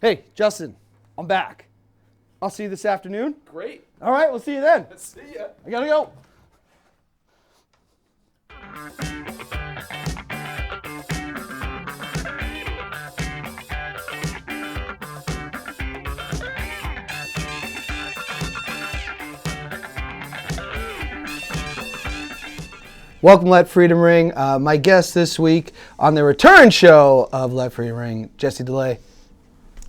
Hey, Justin, I'm back. I'll see you this afternoon. Great. All right, we'll see you then. See ya. I gotta go. Welcome, Let Freedom Ring. My guest this week on the return show of Let Freedom Ring, Jesse Dellea.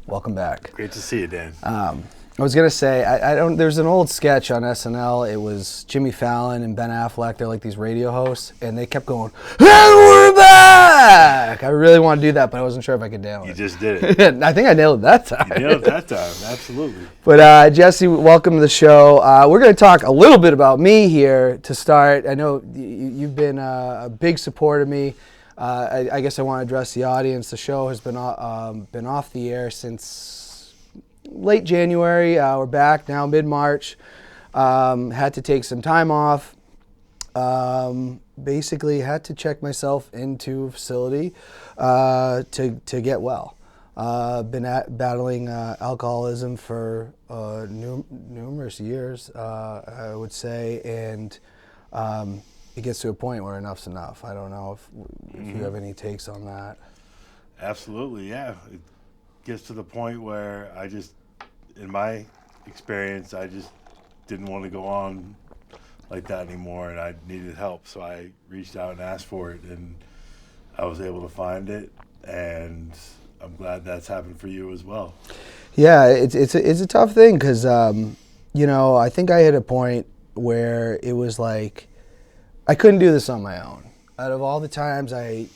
Welcome back. Great to see you, Dan. I was gonna say I don't. There's an old sketch on SNL. It was Jimmy Fallon and Ben Affleck. They're like these radio hosts, and they kept going, "And we're back!" I really want to do that, but I wasn't sure if I could nail it. You just did it. I think I nailed it that time. You nailed it that time, absolutely. But Jesse, welcome to the show. We're going to talk a little bit about me here to start. I know you've been a big supporter of me. I guess I want to address the audience. The show has been off the air since late January. We're back now, mid-March. Had to take some time off. Basically had to check myself into a facility to get well. Been battling alcoholism for numerous years, I would say, and it gets to a point where enough's enough. I don't know if you have any takes on that. Absolutely, yeah. It gets to the point where in my experience, I just didn't want to go on like that anymore, and I needed help. So I reached out and asked for it, and I was able to find it, and I'm glad that's happened for you as well. Yeah, it's a tough thing because, I think I hit a point where it was like I couldn't do this on my own. Out of all the times I,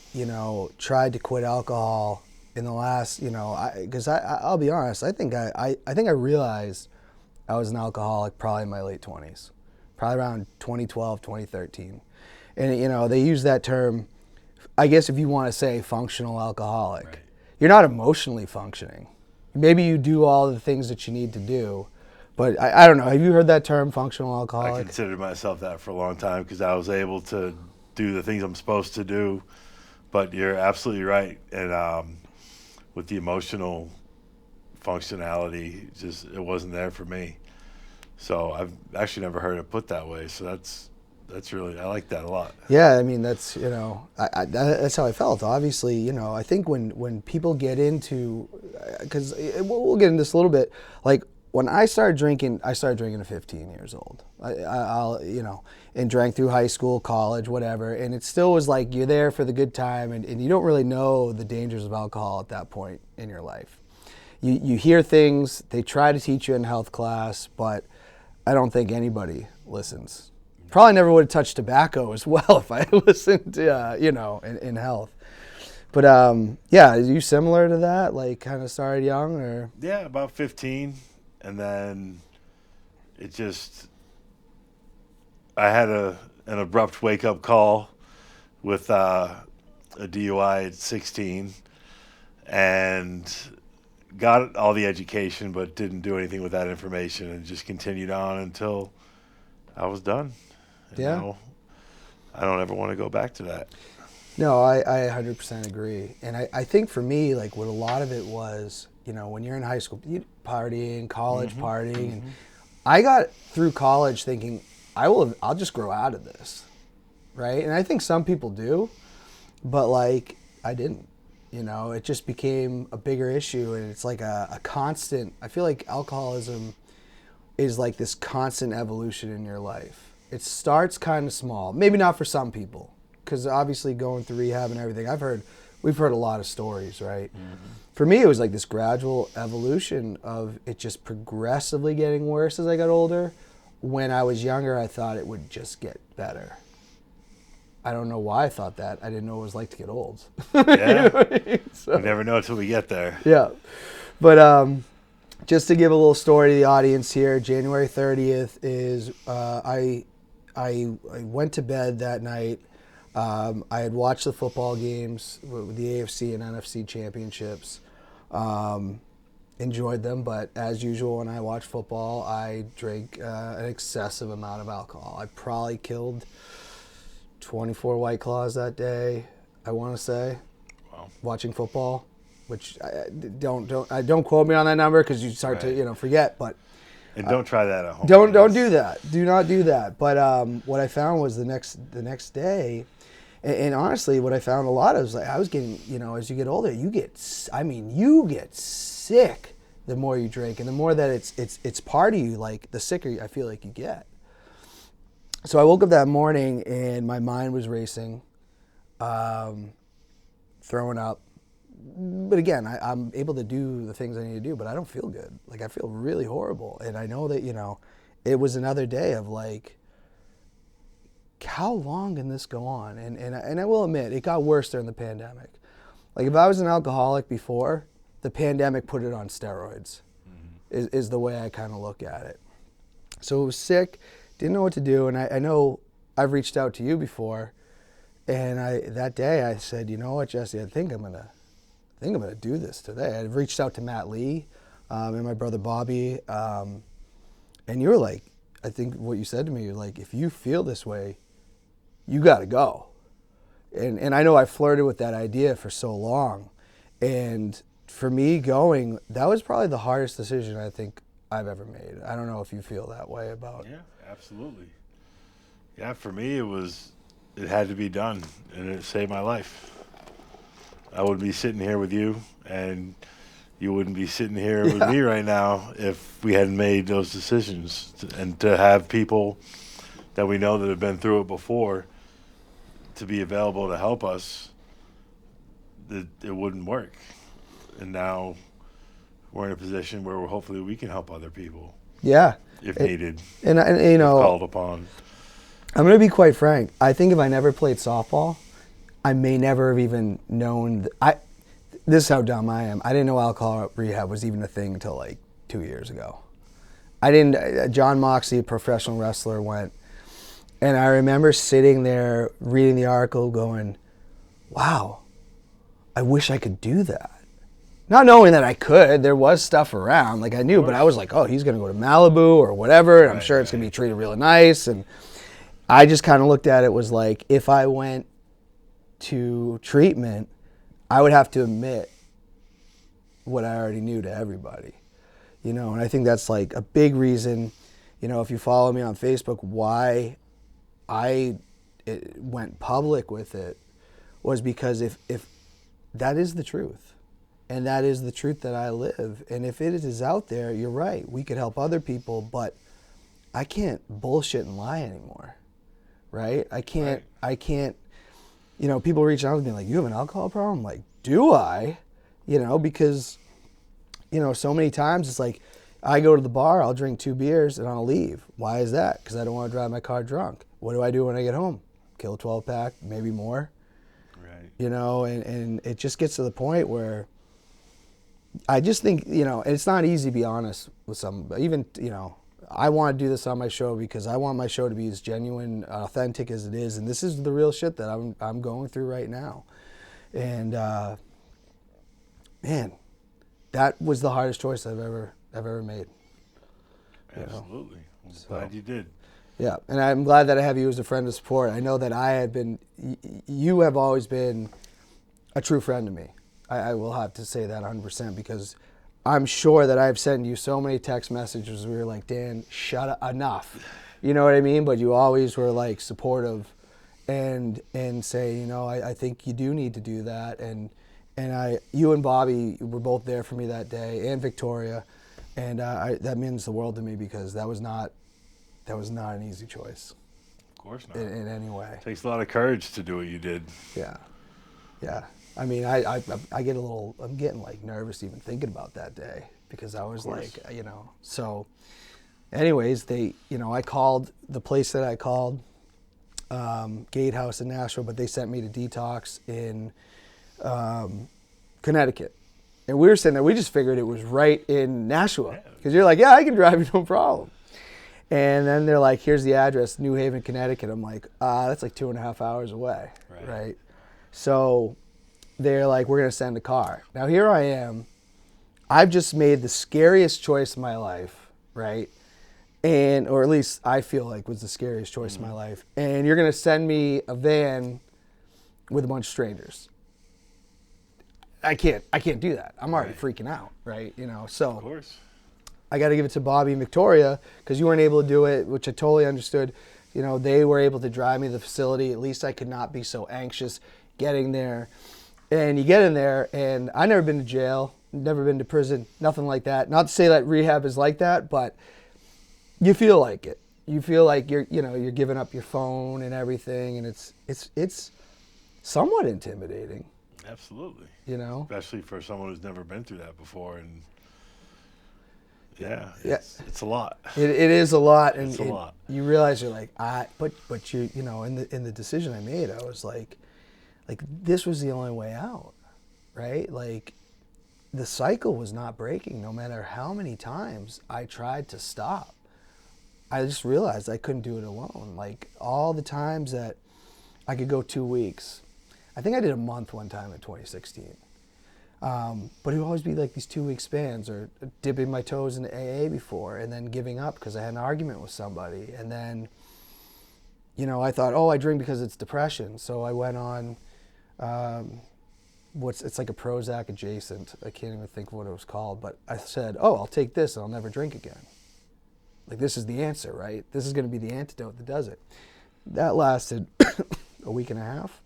tried to quit alcohol in the last, because I'll be honest, I think I realized I was an alcoholic probably in my late 20s, probably around 2012, 2013. And, they use that term, I guess if you want to say functional alcoholic. Right. You're not emotionally functioning. Maybe you do all the things that you need to do, but I don't know. Have you heard that term, functional alcoholic? I considered myself that for a long time because I was able to do the things I'm supposed to do, but you're absolutely right. And with the emotional functionality, it wasn't there for me. So I've actually never heard it put that way. So that's really, I like that a lot. Yeah, I mean, that's, that's how I felt. Obviously, I think when people get into, because we'll get into this a little bit, like when I started drinking at 15 years old. I'll and drank through high school, college, whatever. And it still was like you're there for the good time and you don't really know the dangers of alcohol at that point in your life. You hear things, they try to teach you in health class, but I don't think anybody listens. Probably never would have touched tobacco as well if I listened to, in health. But, are you similar to that? Like kind of started young or? Yeah, about 15. And then I had an abrupt wake-up call with a DUI at 16 and got all the education but didn't do anything with that information and just continued on until I was done. And now I don't ever want to go back to that. No, I 100% agree. And I think for me, like what a lot of it was, when you're in high school, partying, college partying, and I got through college thinking, I'll just grow out of this, right? And I think some people do, but like I didn't. It just became a bigger issue, and it's like a constant. I feel like alcoholism is like this constant evolution in your life. It starts kind of small, maybe not for some people, because obviously going through rehab and everything, we've heard a lot of stories, right? Mm-hmm. For me, it was like this gradual evolution of it just progressively getting worse as I got older. When I was younger, I thought it would just get better. I don't know why I thought that. I didn't know what it was like to get old. Yeah. So, we never know until we get there. Yeah. But just to give a little story to the audience here, January 30th is I went to bed that night. I had watched the football games with the AFC and NFC championships. Enjoyed them, but as usual when I watch football, I drink an excessive amount of alcohol. I probably killed 24 White Claws that day, I want to say. Wow. Watching football which don't quote me on that number because you start to forget. But and don't try that at home. Don't do that. Do not do that. But what I found was the next day, and honestly, what I found a lot of was like I was getting, as you get older, you get sick the more you drink, and the more that it's part of you, like the sicker I feel like you get. So I woke up that morning and my mind was racing, throwing up. But again, I'm able to do the things I need to do, but I don't feel good. Like I feel really horrible. And I know that, it was another day of like, how long can this go on? And I will admit, it got worse during the pandemic. Like if I was an alcoholic before, the pandemic put it on steroids, is the way I kind of look at it. So it was sick, didn't know what to do. And I know I've reached out to you before. And that day I said, you know what, Jesse, I think I'm going to do this today. I reached out to Matt Lee and my brother Bobby. And you were like, I think what you said to me, you're like, if you feel this way, you got to go. And I know I flirted with that idea for so long. And for me going, that was probably the hardest decision I think I've ever made. I don't know if you feel that way about it. Yeah, absolutely. Yeah, for me, it had to be done, and it saved my life. I wouldn't be sitting here with you, and you wouldn't be sitting here with me right now if we hadn't made those decisions. And to have people that we know that have been through it before to be available to help us, it wouldn't work. And now we're in a position where hopefully we can help other people. Yeah. If needed. And if called upon. I'm going to be quite frank. I think if I never played softball, I may never have even known. This is how dumb I am. I didn't know alcohol rehab was even a thing until like 2 years ago. John Moxley, a professional wrestler, went. And I remember sitting there reading the article going, wow, I wish I could do that. Not knowing that I could. There was stuff around. Like I knew, but I was like, oh, he's going to go to Malibu or whatever. And I'm sure it's going to be treated really nice. And I just kind of looked at it was like, if I went to treatment, I would have to admit what I already knew to everybody, and I think that's like a big reason, if you follow me on Facebook, why I went public with it was because if that is the truth and that is the truth that I live. And if it is out there, you're right. We could help other people, but I can't bullshit and lie anymore. Right? I can't, people reach out to me like, you have an alcohol problem? I'm like, do I? Because, so many times it's like, I go to the bar, I'll drink 2 beers and I'll leave. Why is that? Because I don't want to drive my car drunk. What do I do when I get home? Kill a 12-pack, maybe more. Right. And it just gets to the point where I just think, it's not easy to be honest with somebody. Even, I want to do this on my show because I want my show to be as genuine, authentic as it is. And this is the real shit that I'm going through right now. And, man, that was the hardest choice I've ever made. Absolutely. I'm glad you did. Yeah, and I'm glad that I have you as a friend of support. I know that you have always been a true friend to me. I will have to say that 100% because I'm sure that I've sent you so many text messages where you're like, Dan, shut up, enough. You know what I mean? But you always were like supportive and say, I think you do need to do that. And you and Bobby were both there for me that day, and Victoria. And that means the world to me because that was not an easy choice. Of course not. In any way. It takes a lot of courage to do what you did. Yeah. Yeah. I mean, I get I'm getting like nervous even thinking about that day because I was like, so anyways, I called the place that I called, Gatehouse in Nashville, but they sent me to Detox in Connecticut. And we were sitting there, we just figured it was right in Nashville because you're like, yeah, I can drive you, no problem. And then they're like, here's the address, New Haven, Connecticut. I'm like, that's like 2.5 hours away, right? So they're like, we're going to send a car. Now here I am. I've just made the scariest choice of my life, right? Or at least I feel like was the scariest choice of my life. And you're going to send me a van with a bunch of strangers. I can't do that. I'm already freaking out, right? So Of course. I got to give it to Bobby and Victoria, because you weren't able to do it, which I totally understood. They were able to drive me to the facility. At least I could not be so anxious getting there. And you get in there, and I never been to jail, never been to prison, nothing like that. Not to say that rehab is like that, but you feel like it. You feel like you're giving up your phone and everything, and it's somewhat intimidating. Absolutely. Especially for someone who's never been through that before, and it's a lot. It is a lot, and it's a lot. You realize you're like, but you in the decision I made, I was like this was the only way out, right? Like, the cycle was not breaking, no matter how many times I tried to stop. I just realized I couldn't do it alone. Like, all the times that I could go 2 weeks. I think I did a month one time in 2016. But it would always be like these 2 week spans, or dipping my toes into AA before and then giving up because I had an argument with somebody. And then, I thought, I drink because it's depression. So I went on, it's like a Prozac adjacent. I can't even think of what it was called. But I said, I'll take this and I'll never drink again. Like, this is the answer, right? This is going to be the antidote that does it. That lasted a week and a half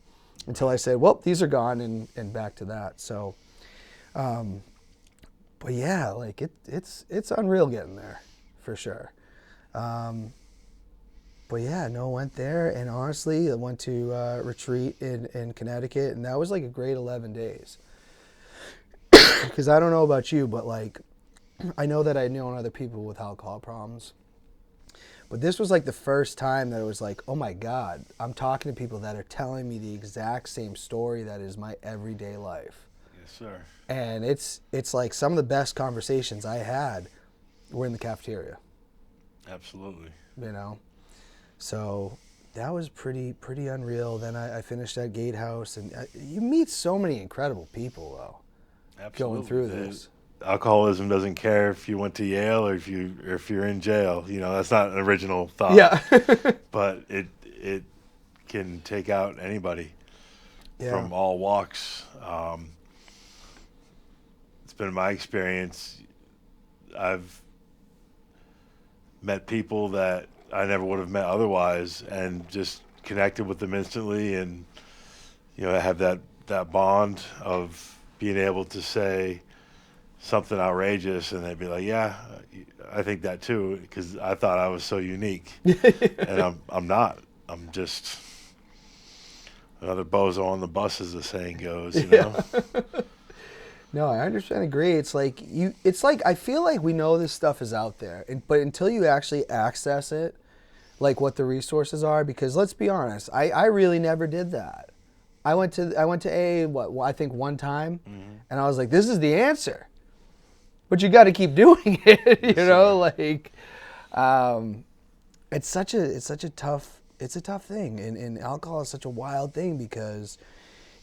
until I said, well, these are gone, and back to that. So, but yeah, like it's unreal getting there, for sure. But yeah, went there, and honestly, I went to retreat in Connecticut, and that was like a great 11 days. Because I don't know about you, but like, I know that I known other people with alcohol problems. But this was like the first time that it was like, oh my God, I'm talking to people that are telling me the exact same story that is my everyday life. Yes, sir. And it's like some of the best conversations I had were in the cafeteria. Absolutely. So that was pretty unreal. Then I finished at Gatehouse, and you meet so many incredible people, though. Absolutely. Going through this. Alcoholism doesn't care if you went to Yale or if you're in jail. That's not an original thought. Yeah. But it can take out anybody from all walks. It's been my experience. I've met people that I never would have met otherwise, and just connected with them instantly, and have that bond of being able to say something outrageous, and they'd be like, yeah, I think that too, because I thought I was so unique. And I'm not. I'm just another bozo on the bus, as the saying goes, No, I understand. Agree. It's like I feel like we know this stuff is out there, but until you actually access it, like what the resources are, because let's be honest, I really never did that. I went to AA, I think one time, and I was like, this is the answer. But you got to keep doing it, it's such a tough thing, and alcohol is such a wild thing, because,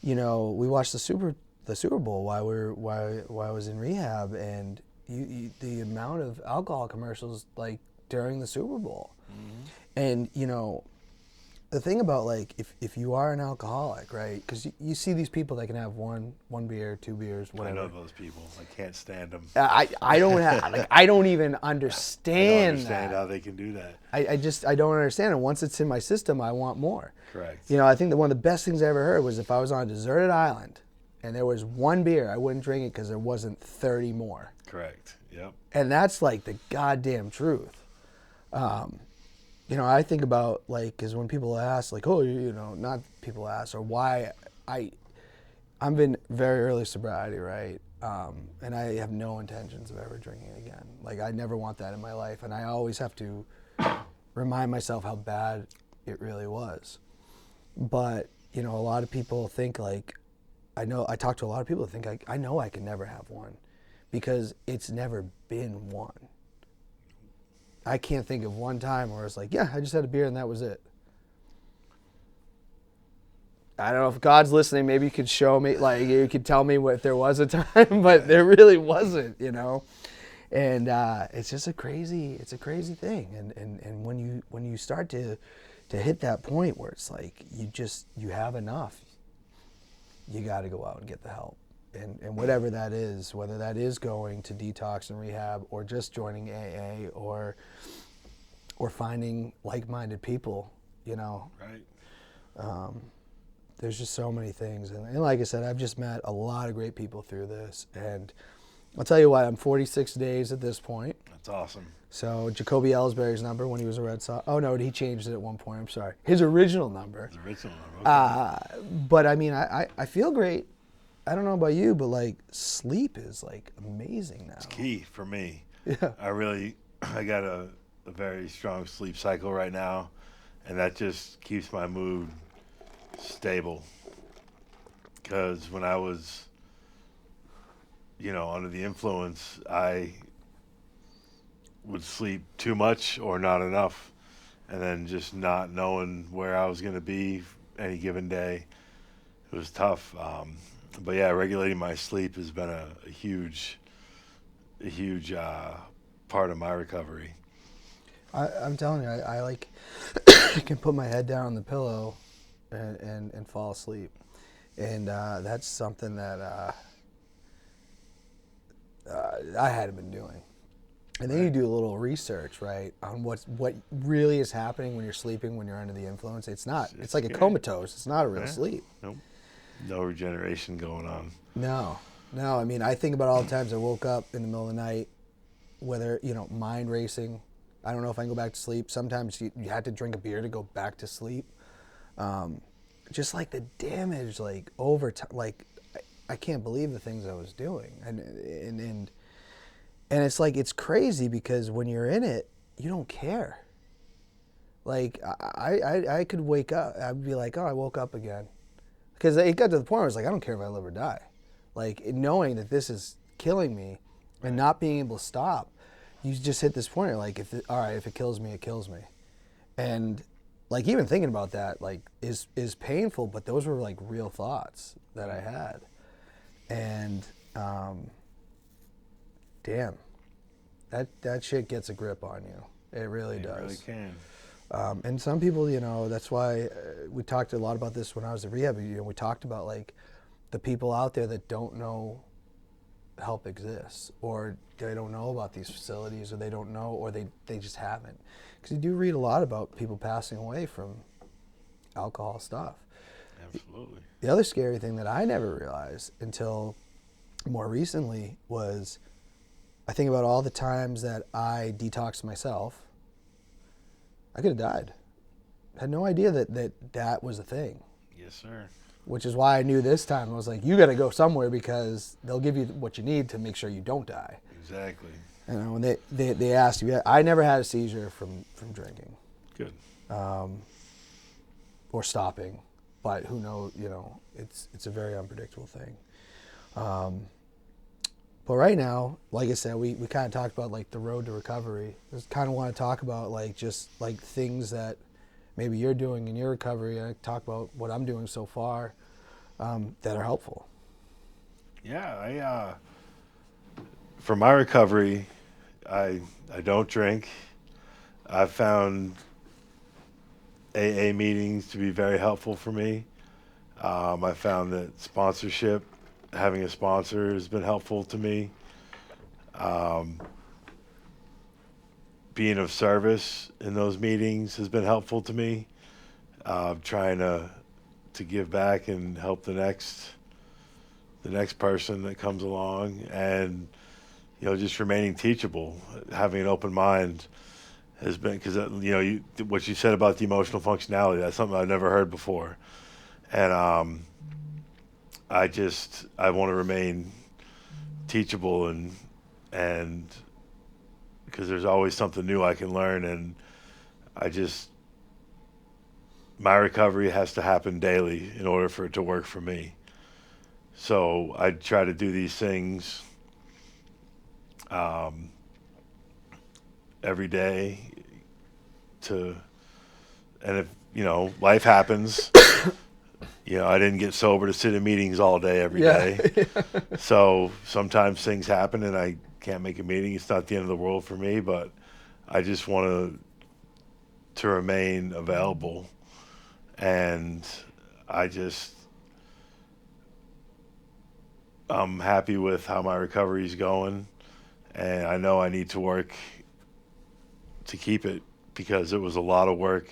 we watched the Super Bowl while I was in rehab, and the amount of alcohol commercials like during the Super Bowl, and the thing about, like, if you are an alcoholic, right? Because you see these people that can have one beer, 2 beers, whatever. I know those people. I can't stand them. I don't have, I don't even understand. I don't understand how they can do that. I don't understand it. Once it's in my system, I want more. Correct. I think that one of the best things I ever heard was if I was on a deserted island and there was one beer, I wouldn't drink it because there wasn't 30 more. Correct. Yep. And that's like the goddamn truth. I think about, like, because when people ask, like, not people ask, or why I'm in very early sobriety, right? And I have no intentions of ever drinking again. Like, I never want that in my life. And I always have to remind myself how bad it really was. But, a lot of people think, like, I talk to a lot of people that think, I know I can never have one, because it's never been one. I can't think of one time where it's like, yeah, I just had a beer and that was it. I don't know if God's listening. Maybe you could show me, like, you could tell me if there was a time, but there really wasn't, And it's just a crazy thing. And when you start to hit that point where it's like you have enough, you got to go out and get the help. and whatever that is, whether that is going to detox and rehab or just joining AA or finding like-minded people, you know. Right. There's just so many things. And like I said, I've just met a lot of great people through this. And I'll tell you what, I'm 46 days at this point. That's awesome. So Jacobi Ellsbury's number when he was a Red Sox. Oh, no, he changed it at one point. I'm sorry. His original number. His original number. Okay. But, I mean, I feel great. I don't know about you, but, like, sleep is, like, amazing now. It's key for me. Yeah. I got a very strong sleep cycle right now, and that just keeps my mood stable. Because when I was, under the influence, I would sleep too much or not enough, and then just not knowing where I was going to be any given day. It was tough. But yeah, regulating my sleep has been a huge part of my recovery. I'm telling you, I like can put my head down on the pillow and fall asleep, and that's something that I hadn't been doing. And then you do a little research, right, on what really is happening when you're sleeping, when you're under the influence. It's not. It's like a comatose. It's not a real sleep. Nope. No regeneration going on. No. I mean, I think about all the times I woke up in the middle of the night, whether, mind racing. I don't know if I can go back to sleep. Sometimes you had to drink a beer to go back to sleep. Just like the damage, like over time, like I can't believe the things I was doing. And it's like, it's crazy because when you're in it, you don't care. Like I could wake up, I'd be like, oh, I woke up again. Because it got to the point where I was like, I don't care if I live or die. Like, knowing that this is killing me and not being able to stop, you just hit this point, you're like, if it kills me, it kills me. And, like, even thinking about that, like, is painful, but those were, like, real thoughts that I had. And, damn, that shit gets a grip on you. It really does. It really can. And some people, that's why we talked a lot about this when I was at rehab. We talked about, like, the people out there that don't know help exists, or they don't know about these facilities, or they don't know, or they just haven't. Because you do read a lot about people passing away from alcohol stuff. Absolutely. The other scary thing that I never realized until more recently was I think about all the times that I detoxed myself. I could have died. I had no idea that was a thing. Yes, sir. Which is why I knew this time. I was like, you got to go somewhere because they'll give you what you need to make sure you don't die. Exactly. When they asked you, I never had a seizure from drinking. Good. Or stopping, but who knows? It's a very unpredictable thing. But right now, like I said, we kind of talked about, like, the road to recovery. Just kind of want to talk about, like, just like things that maybe you're doing in your recovery. I talk about what I'm doing so far that are helpful. Yeah, for my recovery, I don't drink. I've found AA meetings to be very helpful for me. I found that sponsorship, having a sponsor, has been helpful to me. Being of service in those meetings has been helpful to me. Trying to give back and help the next person that comes along, and just remaining teachable, having an open mind has been, because what you said about the emotional functionality, that's something I've never heard before, and I want to remain teachable and because there's always something new I can learn, and my recovery has to happen daily in order for it to work for me. So I try to do these things every day and if, life happens, I didn't get sober to sit in meetings all day every day. So sometimes things happen and I can't make a meeting. It's not the end of the world for me, but I just want to remain available. And I'm happy with how my recovery is going, and I know I need to work to keep it because it was a lot of work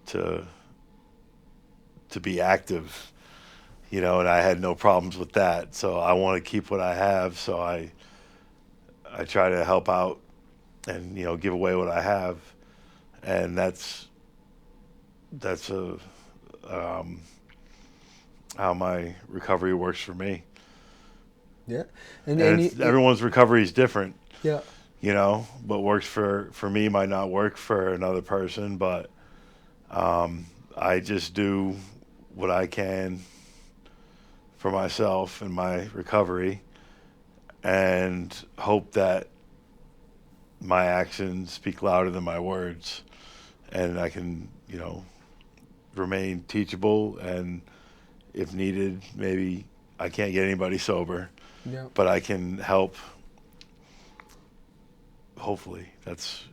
to be active, and I had no problems with that. So I want to keep what I have. So I try to help out and give away what I have, and that's how my recovery works for me. Yeah, and everyone's recovery is different. Yeah. What works for me might not work for another person, but I just do what I can for myself and my recovery and hope that my actions speak louder than my words, and I can, remain teachable, and if needed, maybe I can't get anybody sober, but I can help. Hopefully, that's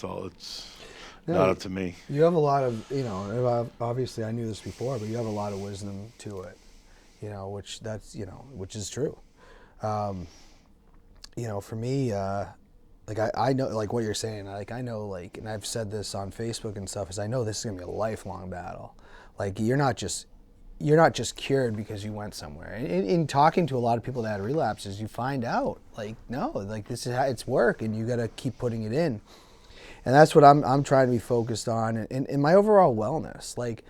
all. It's not up to me. You have a lot of, obviously I knew this before, but you have a lot of wisdom to it, which is true. For me, I know, like what you're saying, I know, and I've said this on Facebook and stuff, is I know this is gonna be a lifelong battle. Like you're not just cured because you went somewhere. In talking to a lot of people that had relapses, you find out, this is how it's work, and you got to keep putting it in. And that's what I'm trying to be focused on, and my overall wellness. Like,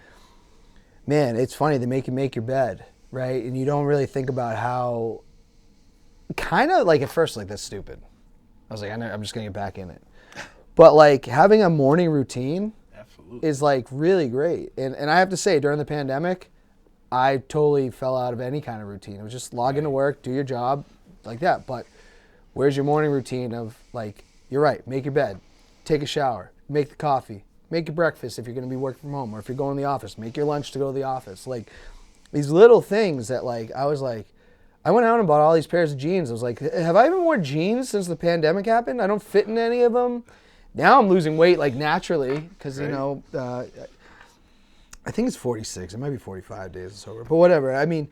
man, it's funny, they make you make your bed, right? And you don't really think about how, kind of like at first, like, that's stupid. I was like, I'm just gonna get back in it. But like having a morning routine is like really great. And I have to say, during the pandemic, I totally fell out of any kind of routine. It was just log into work, do your job, like that. But where's your morning routine of, like, you're right, make your bed, take a shower, make the coffee, make your breakfast if you're going to be working from home, or if you're going to the office, make your lunch to go to the office. Like, these little things that, like, I was like, I went out and bought all these pairs of jeans. I was like, have I even worn jeans since the pandemic happened? I don't fit in any of them. Now I'm losing weight, like, naturally, because, I think it's 46. It might be 45 days of sober, but whatever. I mean,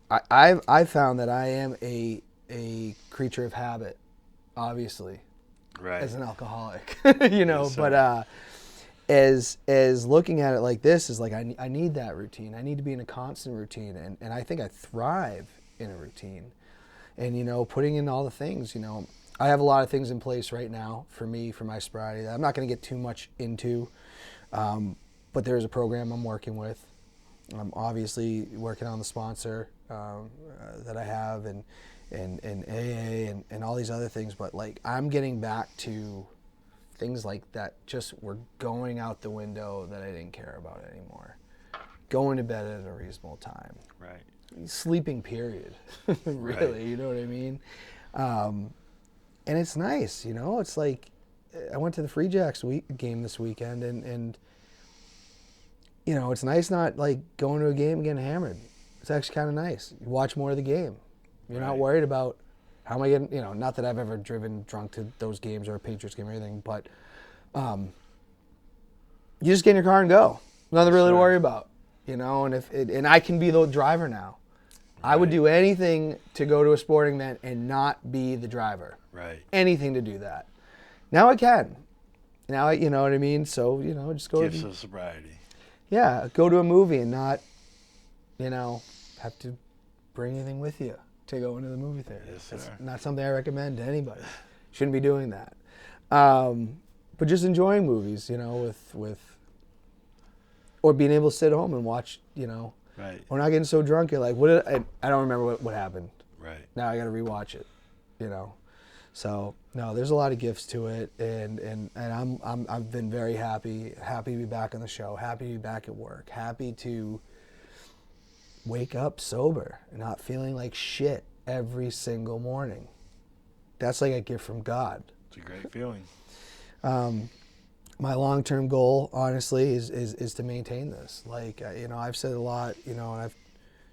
I've found that I am a creature of habit, obviously, right, as an alcoholic, Yes, but as looking at it like this is like, I need that routine. I need to be in a constant routine, and I think I thrive in a routine, and putting in all the things. I have a lot of things in place right now for me, for my sobriety, that I'm not going to get too much into, but there's a program I'm working with. I'm obviously working on the sponsor that I have, and AA and all these other things, but like I'm getting back to things like that just were going out the window that I didn't care about anymore. Going to bed at a reasonable time. Right. Sleeping, period. Really, right. You know what I mean? And it's nice, it's like, I went to the Free Jacks game this weekend, and it's nice not like going to a game and getting hammered. It's actually kind of nice. You watch more of the game. You're not worried about how am I getting, not that I've ever driven drunk to those games or a Patriots game or anything, but you just get in your car and go. Nothing really to worry about, and and I can be the driver now. Right. I would do anything to go to a sporting event and not be the driver. Right. Anything to do that. Now I can. Now you know what I mean? So, just go Gifts of sobriety. Yeah, go to a movie and not, have to bring anything with you to go into the movie theater. Yes, That's sir. not something I recommend to anybody. Shouldn't be doing that. But just enjoying movies, with or being able to sit home and watch, Right. Or not getting so drunk you're like, I don't remember what happened. Right. Now I got to rewatch it, So no, there's a lot of gifts to it, and I've been very happy to be back on the show, happy to be back at work, happy to wake up sober and not feeling like shit every single morning. That's like a gift from God. It's a great feeling. My long-term goal, honestly, is to maintain this. Like, I've said a lot, and I've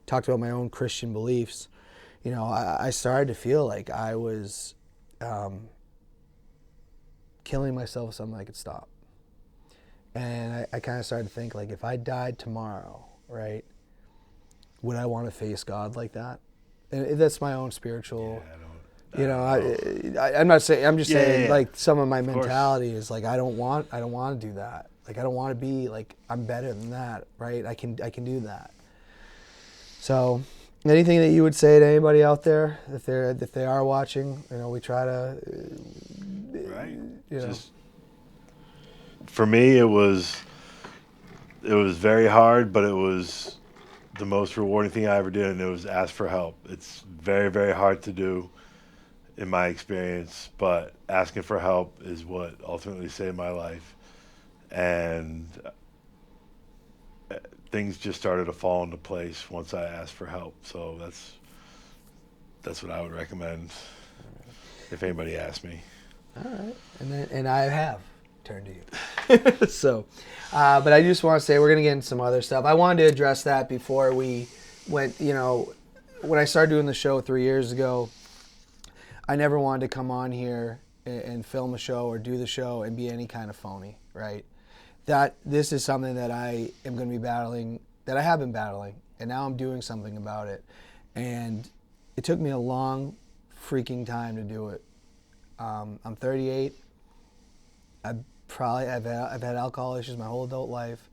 talked about my own Christian beliefs. I started to feel like I was killing myself with something I could stop. And I kind of started to think, like, if I died tomorrow, right, would I want to face God like that? And that's my own spiritual. Yeah, I'm not saying. I'm just saying, yeah. like, some of my Of course. mentality is like, I don't want to do that. Like, I don't want to be like, I'm better than that, right? I can do that. So, anything that you would say to anybody out there if they are watching? We try to. Right. Just for me, it was very hard, but it was the most rewarding thing I ever did, and it was ask for help. It's very, very hard to do in my experience, but asking for help is what ultimately saved my life. And things just started to fall into place once I asked for help. So that's what I would recommend if anybody asked me. All right, and I have turned to you. So, but I just want to say we're gonna get into some other stuff. I wanted to address that before we went. When I started doing the show 3 years ago, I never wanted to come on here and film a show or do the show and be any kind of phony, right? That this is something that I am going to be battling, that I have been battling, and now I'm doing something about it. And it took me a long freaking time to do it. I'm 38. I've had alcohol issues my whole adult life,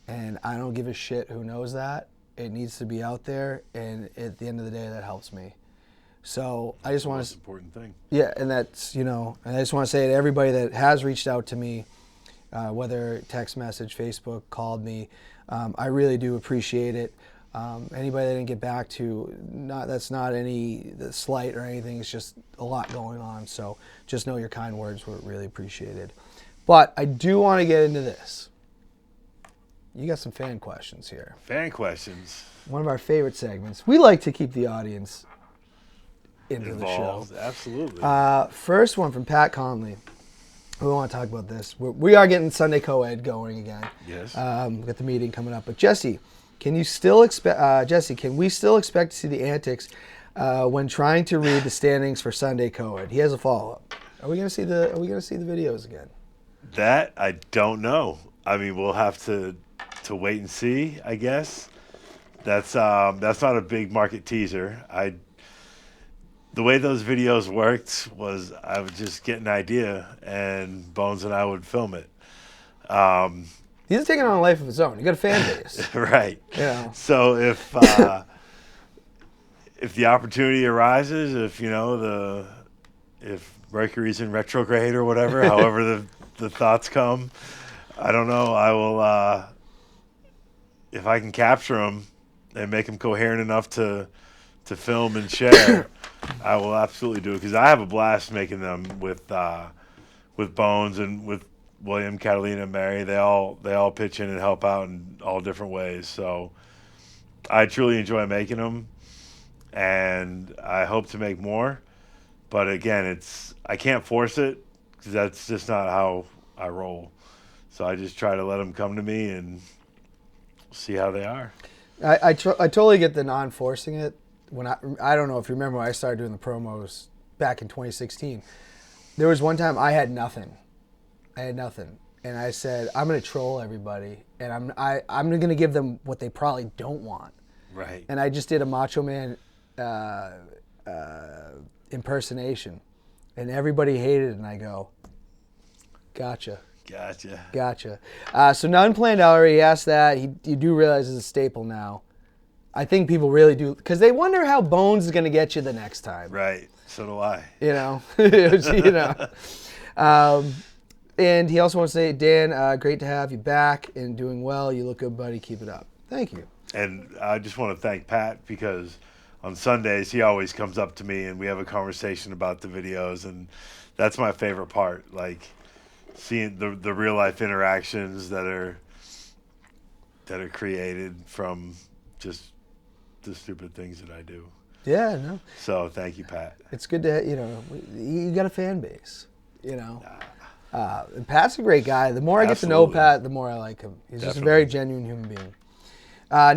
and I don't give a shit who knows that. It needs to be out there, and at the end of the day, that helps me. So I just want to. That's the most important thing. Yeah, and that's and I just want to say to everybody that has reached out to me, whether text message, Facebook, called me, I really do appreciate it. Anybody that didn't get back to, that's not any slight or anything. It's just a lot going on. So just know your kind words were really appreciated. But I do want to get into this. You got some fan questions here. Fan questions. One of our favorite segments. We like to keep the audience involved. The show. Absolutely. First one from Pat Conley. We want to talk about this. We are getting Sunday co-ed going again. Yes. We've got the meeting coming up. But Jesse, can we still expect to see the antics when trying to read the standings for Sunday co-ed? He has a follow-up. Are we going to see the videos again? That I don't know. I mean, we'll have to wait and see, I guess. That's not a big market teaser. The way those videos worked was I would just get an idea, and Bones and I would film it. He's taking on a life of his own. You got a fan base, right? Yeah. So if the opportunity arises, if Mercury's in retrograde or whatever, however the thoughts come, I don't know. I will if I can capture them and make them coherent enough to film and share. I will absolutely do it because I have a blast making them with Bones and with William, Catalina, and Mary. They all pitch in and help out in all different ways. So I truly enjoy making them, and I hope to make more. But again, I can't force it because that's just not how I roll. So I just try to let them come to me and see how they are. I totally get the non-forcing it. When I don't know if you remember when I started doing the promos back in 2016. There was one time I had nothing. And I said, I'm going to troll everybody, and I'm going to give them what they probably don't want. Right. And I just did a Macho Man impersonation, and everybody hated it, and I go, gotcha. So Unplanned already asked that. You do realize it's a staple now. I think people really do, because they wonder how Bones is going to get you the next time. Right. So do I. And he also wants to say, Dan, great to have you back and doing well. You look good, buddy. Keep it up. Thank you. And I just want to thank Pat because on Sundays he always comes up to me and we have a conversation about the videos, and that's my favorite part. Like seeing the real life interactions that are created from just the stupid things that I do. Yeah, no. So thank you, Pat. It's good to, you got a fan base, and Pat's a great guy. The more I get to know Pat, the more I like him. He's just a very genuine human being.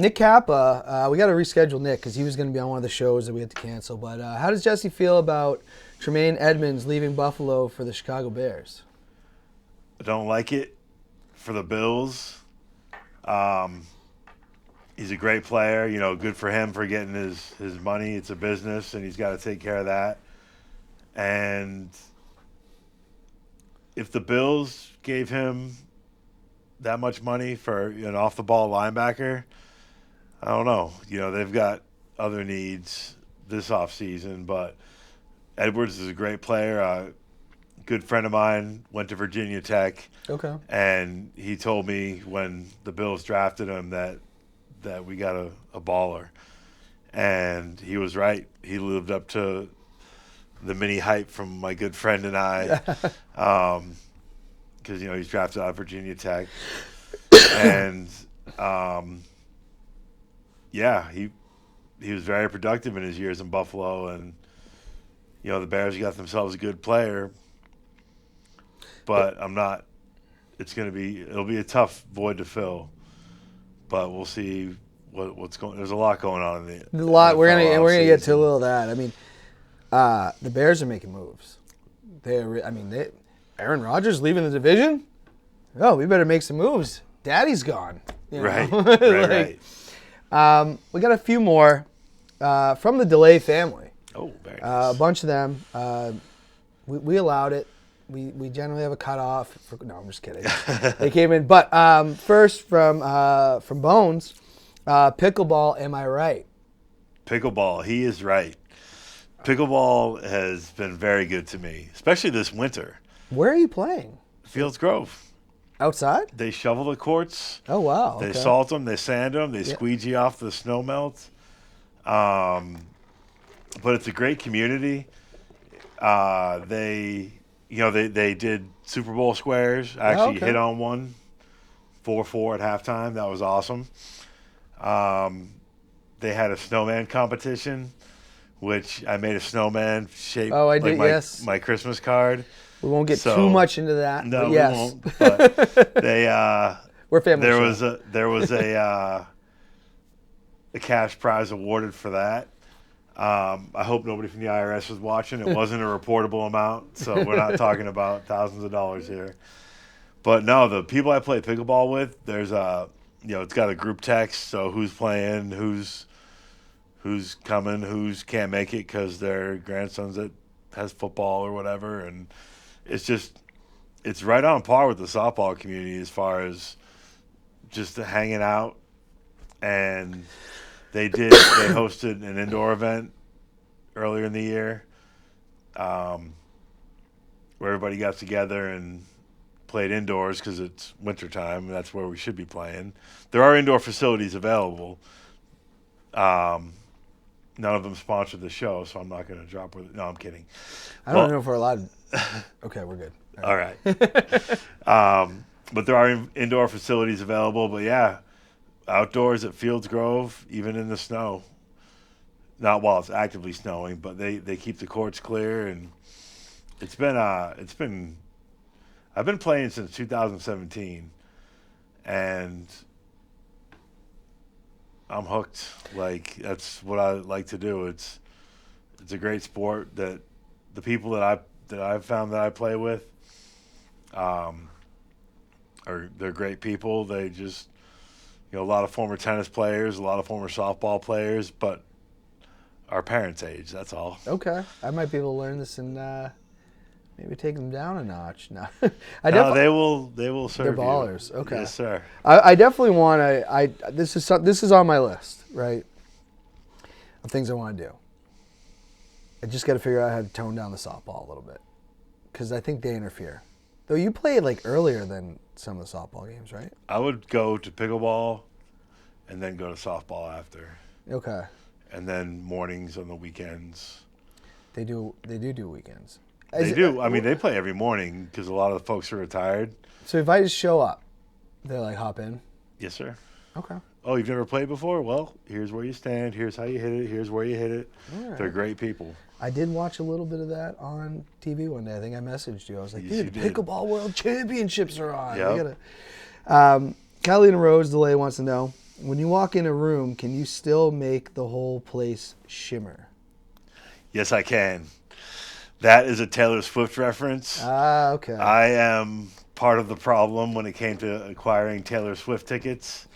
Nick Kappa, we got to reschedule Nick because he was going to be on one of the shows that we had to cancel. But how does Jesse feel about Tremaine Edmonds leaving Buffalo for the Chicago Bears? I don't like it for the Bills. He's a great player. Good for him for getting his money. It's a business, and he's got to take care of that. And if the Bills gave him that much money for an off-the-ball linebacker, I don't know. They've got other needs this offseason, but Edwards is a great player. A good friend of mine went to Virginia Tech. Okay. And he told me when the Bills drafted him that we got a baller. And he was right. He lived up to the mini hype from my good friend and I. Because, he's drafted out of Virginia Tech. And, he was very productive in his years in Buffalo. And, the Bears got themselves a good player. But it'll be a tough void to fill. But we'll see what's going. There's a lot going on in the lot. We're gonna offseason. get to a little of that. I mean, the Bears are making moves. Aaron Rodgers leaving the division. Oh, we better make some moves. Daddy's gone. Right. Right. We got a few more from the Dellea family. Oh, very nice. A bunch of them. We allowed it. We generally have a cutoff. No, I'm just kidding. They came in. But first from Bones, Pickleball, am I right? Pickleball, he is right. Pickleball has been very good to me, especially this winter. Where are you playing? Fields Grove. Outside? They shovel the courts. Oh, wow. They salt them. They sand them. They squeegee off the snow melt. But it's a great community. They did Super Bowl squares. I actually hit on one, 4-4 at halftime. That was awesome. They had a snowman competition, which I made a snowman shape. Oh, I did, yes. My Christmas card. We won't get too much into that. No, but yes. we won't. But they we're family. There was a cash prize awarded for that. I hope nobody from the IRS was watching. It wasn't a reportable amount, so we're not talking about thousands of dollars here. But no, the people I play pickleball with, there's it's got a group text, so who's playing, who's coming, who's can't make it because their grandson's that has football or whatever, and it's right on par with the softball community as far as just hanging out. And they hosted an indoor event earlier in the year, where everybody got together and played indoors because it's wintertime. That's where we should be playing. There are indoor facilities available. None of them sponsored the show, so I'm not going to drop with it. No, I'm kidding. I don't know if we're allowed. Okay, we're good. All right. But there are indoor facilities available. But, yeah, outdoors at Fields Grove, even in the snow. Not while it's actively snowing, but they keep the courts clear. And it's been I've been playing since 2017. And I'm hooked. Like, that's what I like to do. It's a great sport that the people that I've found that I play with they're great people. They just a lot of former tennis players, a lot of former softball players, but our parents' age, that's all. Okay. I might be able to learn this and maybe take them down a notch. No, they will serve. They're ballers. You. Okay. Yes, sir. I definitely want to. This is on my list, right? Of things I want to do. I just got to figure out how to tone down the softball a little bit, because I think they interfere. Though you played like earlier than some of the softball games, right? I would go to pickleball, and then go to softball after. Okay. And then mornings on the weekends. They do weekends. They do. I mean, they play every morning because a lot of the folks are retired. So if I just show up, they like hop in? Yes, sir. Okay. Oh, you've never played before? Well, here's where you stand. Here's how you hit it. Here's where you hit it. Right. They're great people. I did watch a little bit of that on TV one day. I think I messaged you. I was like, yes, dude, the Pickleball World Championships are on. Yep. Catalina Rose Dellea wants to know, when you walk in a room, can you still make the whole place shimmer? Yes, I can. That is a Taylor Swift reference. Ah, okay. I am part of the problem when it came to acquiring Taylor Swift tickets.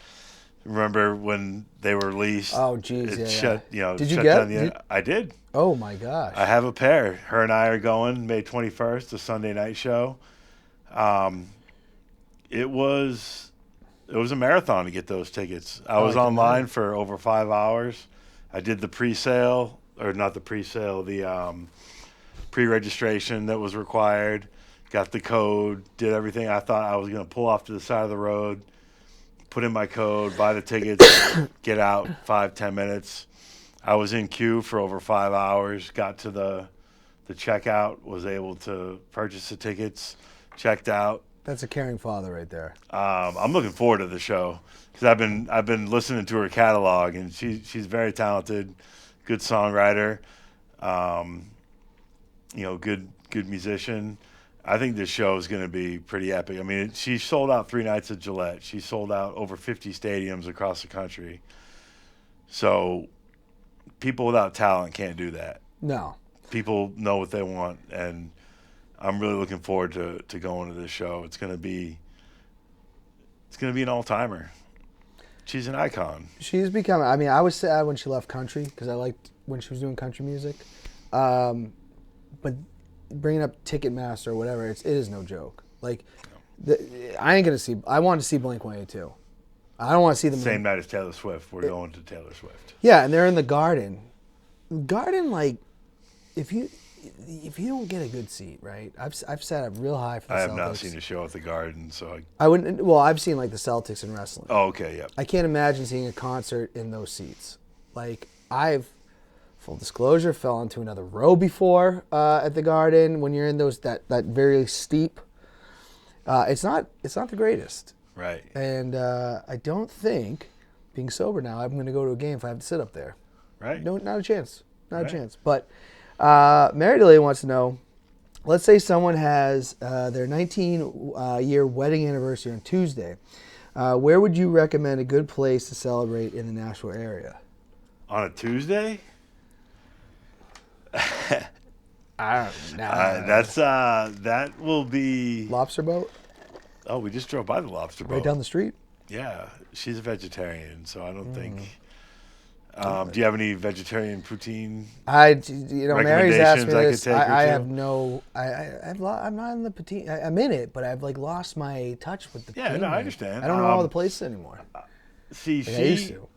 Remember when they were released? Oh, geez, It yeah. shut, you know, Did you shut get? down I did. Oh my gosh. I have a pair. Her and I are going May 21st, the Sunday night show. It was a marathon to get those tickets. I was online for over 5 hours. I did the pre-sale, or not the pre-sale, the pre-registration that was required. Got the code, did everything. I thought I was going to pull off to the side of the road, put in my code, buy the tickets, get out 5-10 minutes. I was in queue for over 5 hours. Got to the checkout, was able to purchase the tickets, checked out. That's a caring father right there. I'm looking forward to the show because I've been listening to her catalog, and she's very talented, good songwriter, good musician. I think this show is going to be pretty epic. I mean, she sold out 3 nights at Gillette. She sold out over 50 stadiums across the country. So people without talent can't do that. No. People know what they want, and I'm really looking forward to going to this show. It's gonna be an all-timer. She's an icon. She's becoming. I mean, I was sad when she left country because I liked when she was doing country music, but bringing up Ticketmaster or whatever, it is no joke. Like, I ain't gonna see. I want to see Blink-182. I don't want to see them same night as Taylor Swift. We're going to Taylor Swift. Yeah, and they're in the Garden. Garden, like, if you don't get a good seat, right? I've sat up real high for the Celtics. I have not seen a show at the Garden, so I wouldn't. Well, I've seen like the Celtics in wrestling. Oh, okay, yeah. I can't imagine seeing a concert in those seats. Like, full disclosure, fell into another row before at the Garden when you're in those that very steep. It's not the greatest. Right. And I don't think, being sober now, I'm going to go to a game if I have to sit up there. Right. No, not a chance. Not a chance. But Mary Dellea wants to know, let's say someone has their 19-year wedding anniversary on Tuesday. Where would you recommend a good place to celebrate in the Nashville area? On a Tuesday? I don't know. That will be Lobster Boat? Oh, we just drove by the Lobster Boat. Right down the street? Yeah. She's a vegetarian, so I don't think... do you have any vegetarian poutine? Mary's asked me this. I have no. I'm not in the poutine. I'm in it, but I've like lost my touch with the. Yeah, no, I understand. I don't know all the places anymore. See, I used to.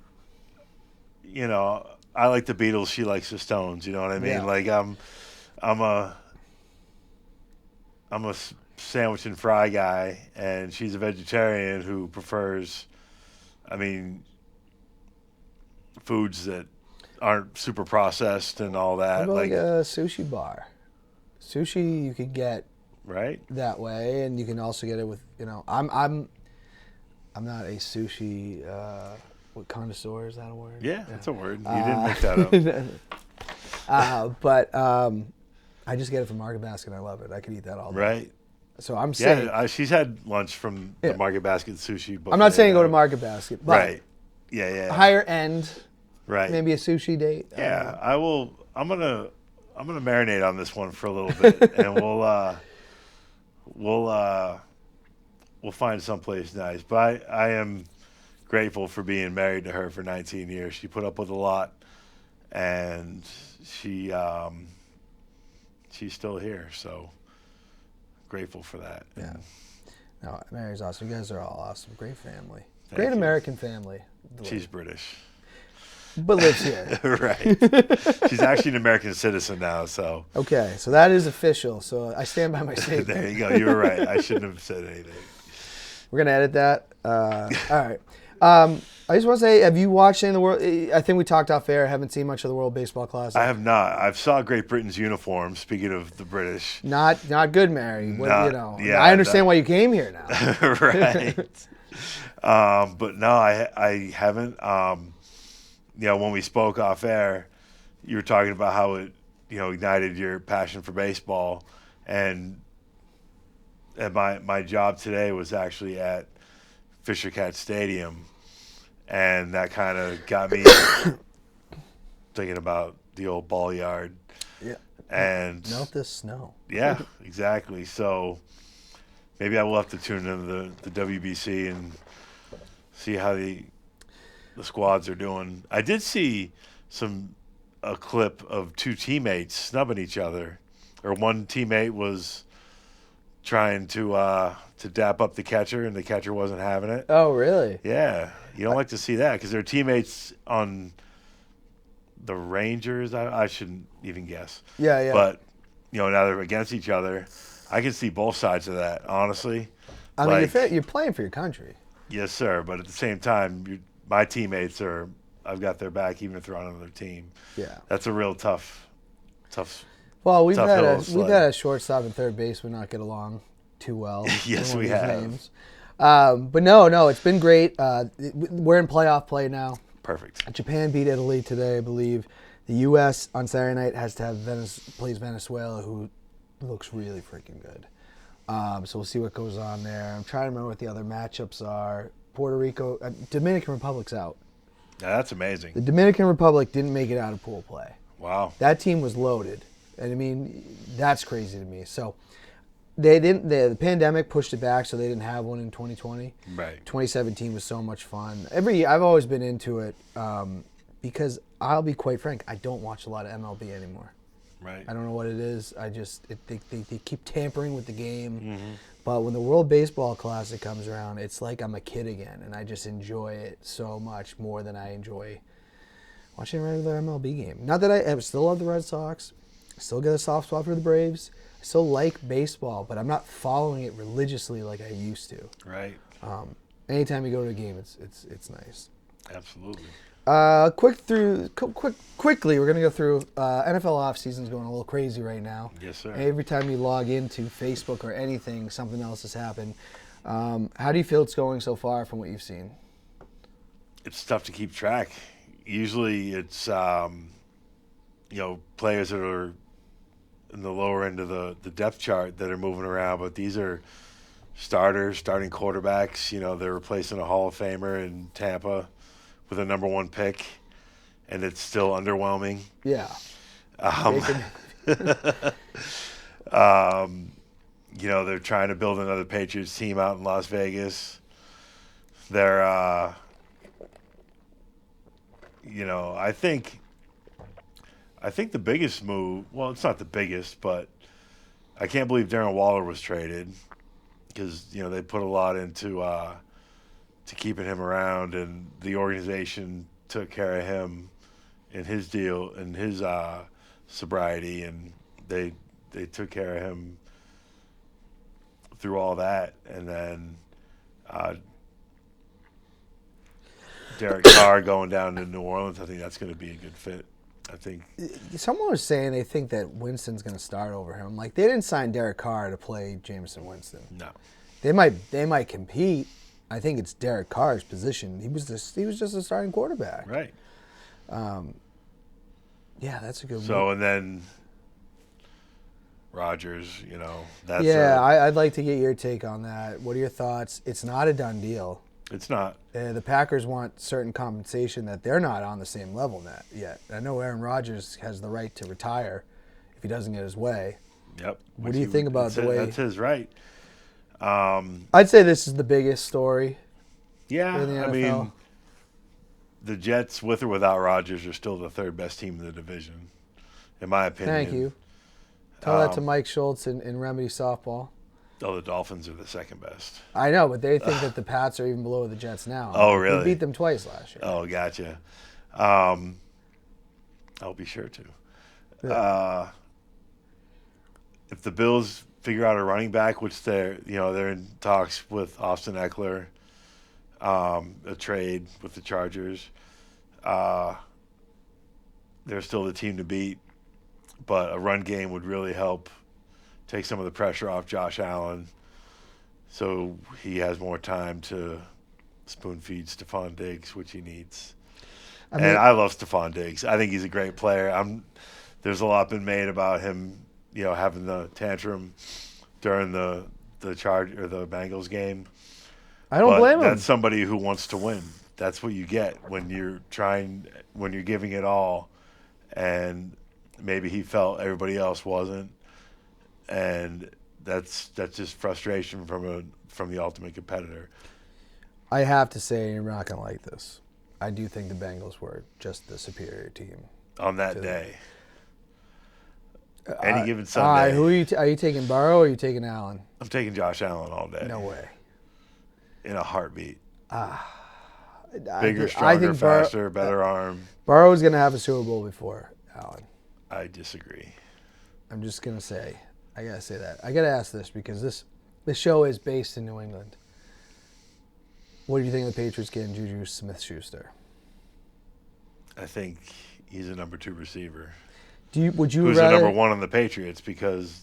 You know, I like the Beatles. She likes the Stones. You know what I mean? Yeah. Like I'm a sandwich and fry guy, and she's a vegetarian who prefers. I mean, foods that aren't super processed and all that. What about like a sushi bar? Sushi you could get right that way, and you can also get it with I'm not a sushi connoisseur. Is that a word? Yeah, that's a word. You didn't make that up. But I just get it from Market Basket. And I love it. I could eat that all day. Right. So I'm saying she's had lunch from the Market Basket sushi buffet. I'm not saying go to Market Basket, but right. Yeah. Higher end. Right. Maybe a sushi date. Yeah, I will. I'm gonna marinate on this one for a little bit, and we'll find someplace nice. But I am grateful for being married to her for 19 years. She put up with a lot, and she's still here. So grateful for that. Yeah. No, Mary's awesome. You guys are all awesome. Great family. Thank Great you. American family. She's British. But lives here. Right. She's actually an American citizen now, so. Okay, so that is official. So I stand by my statement. There you go. You were right. I shouldn't have said anything. We're going to edit that. All right. I just want to say, have you watched any of the World? I think we talked off air. I haven't seen much of the World Baseball Classic. I have not. I saw Great Britain's uniform, speaking of the British. Not good, Mary. Yeah, I understand why you came here now. Right. But no, I haven't. When we spoke off air, you were talking about how it, ignited your passion for baseball, and my job today was actually at Fisher Cat Stadium, and that kind of got me thinking about the old ball yard. Yeah. And melt this snow. Yeah, exactly. So maybe I will have to tune into the WBC and see how the squads are doing. I did see a clip of two teammates snubbing each other, or one teammate was trying to dap up the catcher, and the catcher wasn't having it. Oh, really? Yeah, you don't like to see that because they're teammates on the Rangers. I shouldn't even guess. Yeah, yeah. But now they're against each other. I can see both sides of that, honestly. I mean, you're playing for your country. Yes, sir. But at the same time, my teammates are. I've got their back, even if they're on another team. Yeah. That's a real tough. Well, we've tough had hill to a shortstop and third baseman not get along too well. Yes, we have. Names. But no, it's been great. We're in playoff play now. Perfect. Japan beat Italy today, I believe. The U.S. on Saturday night has to have plays Venezuela, who looks really freaking good. So we'll see what goes on there. I'm trying to remember what the other matchups are. Puerto Rico, Dominican Republic's out. Yeah, that's amazing. The Dominican Republic didn't make it out of pool play. Wow. That team was loaded. And I mean, that's crazy to me. So the pandemic pushed it back, so they didn't have one in 2020. Right. 2017 was so much fun. Every year, I've always been into it because I'll be quite frank, I don't watch a lot of MLB anymore. Right. I don't know what it is. They keep tampering with the game. Mm-hmm. But when the World Baseball Classic comes around, it's like I'm a kid again, and I just enjoy it so much more than I enjoy watching a regular MLB game. Not that I still love the Red Sox. I still get a soft spot for the Braves. I still like baseball, but I'm not following it religiously like I used to. Right. Anytime you go to a game, it's nice. Absolutely. Quickly, we're going to go through NFL offseason's going a little crazy right now. Yes, sir. Every time you log into Facebook or anything, something else has happened. How do you feel it's going so far from what you've seen? It's tough to keep track. Usually it's, players that are in the lower end of the depth chart that are moving around, but these are starting quarterbacks. They're replacing a Hall of Famer in Tampa with a number 1 pick, and it's still underwhelming. Yeah. They're trying to build another Patriots team out in Las Vegas. They're, I think the biggest move, well, it's not the biggest, but I can't believe Darren Waller was traded because, they put a lot into to keeping him around, and the organization took care of him in his deal and his sobriety, and they took care of him through all that. And then Derek Carr going down to New Orleans, I think that's going to be a good fit. I think someone was saying they think that Winston's going to start over him. Like, they didn't sign Derek Carr to play Jameson Winston. No, they might compete. I think it's Derek Carr's position. He was just a starting quarterback. Right. Yeah, that's a good one. So, and then Rodgers, that's I'd like to get your take on that. What are your thoughts? It's not a done deal. It's not. The Packers want certain compensation that they're not on the same level yet. I know Aaron Rodgers has the right to retire if he doesn't get his way. Yep. What do you think about the way? That's his right. I'd say this is the biggest story. Yeah, in the NFL. I mean, the Jets, with or without Rodgers, are still the third best team in the division, in my opinion. Thank you. Tell that to Mike Schultz in Remedy Softball. Oh, the Dolphins are the second best. I know, but they think that the Pats are even below the Jets now. Oh, really? We beat them twice last year. Oh, gotcha. I'll be sure to. Yeah. If the Bills figure out a running back, which they're in talks with Austin Eckler, a trade with the Chargers, they're still the team to beat. But a run game would really help take some of the pressure off Josh Allen, so he has more time to spoon feed Stephon Diggs, which he needs. I love Stephon Diggs. I think he's a great player. There's a lot been made about him, having the tantrum during the Bengals game. I don't blame him. That's somebody who wants to win. That's what you get when you're giving it all, and maybe he felt everybody else wasn't, and that's just frustration from the ultimate competitor. I have to say, you're not going to like this. I do think the Bengals were just the superior team on that day. Any given Sunday. Who are you taking, Burrow or are you taking Allen? I'm taking Josh Allen all day. No way. In a heartbeat. Bigger, stronger, I think faster, better arm. Burrow's going to have a Super Bowl before Allen. I disagree. I'm just going to say, I got to say that. I got to ask this because this show is based in New England. What do you think of the Patriots getting Juju Smith-Schuster? I think he's a number 2 receiver. Would you Who's rather, the number 1 on the Patriots because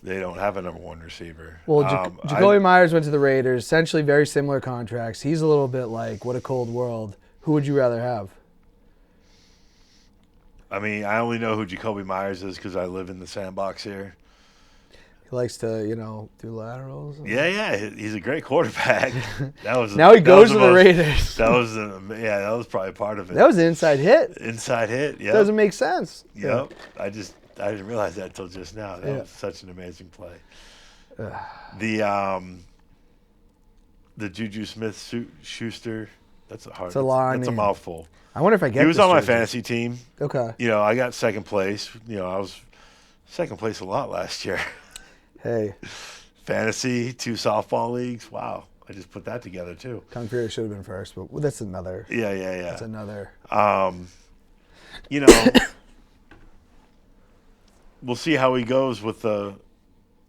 they don't have a number 1 receiver. Well, Jacobi Meyers went to the Raiders, essentially very similar contracts. He's a little bit like, what a cold world. Who would you rather have? I mean, I only know who Jacobi Meyers is because I live in the sandbox here. He likes to, do laterals. Yeah, he's a great quarterback. Now he goes to the Raiders. That was probably part of it. That was an inside hit. Inside hit, yeah. Doesn't make sense. Yep. Yeah. I didn't realize that until just now. That was such an amazing play. The Juju Smith-Schuster, that's a long that's name. A mouthful. I wonder if I get He was this on my jersey. fantasy team. Okay. I got second place. I was second place a lot last year. Hey. Fantasy, 2 softball leagues. Wow. I just put that together too. Kung Fury should have been first, but that's another. Yeah. That's another. We'll see how he goes with the.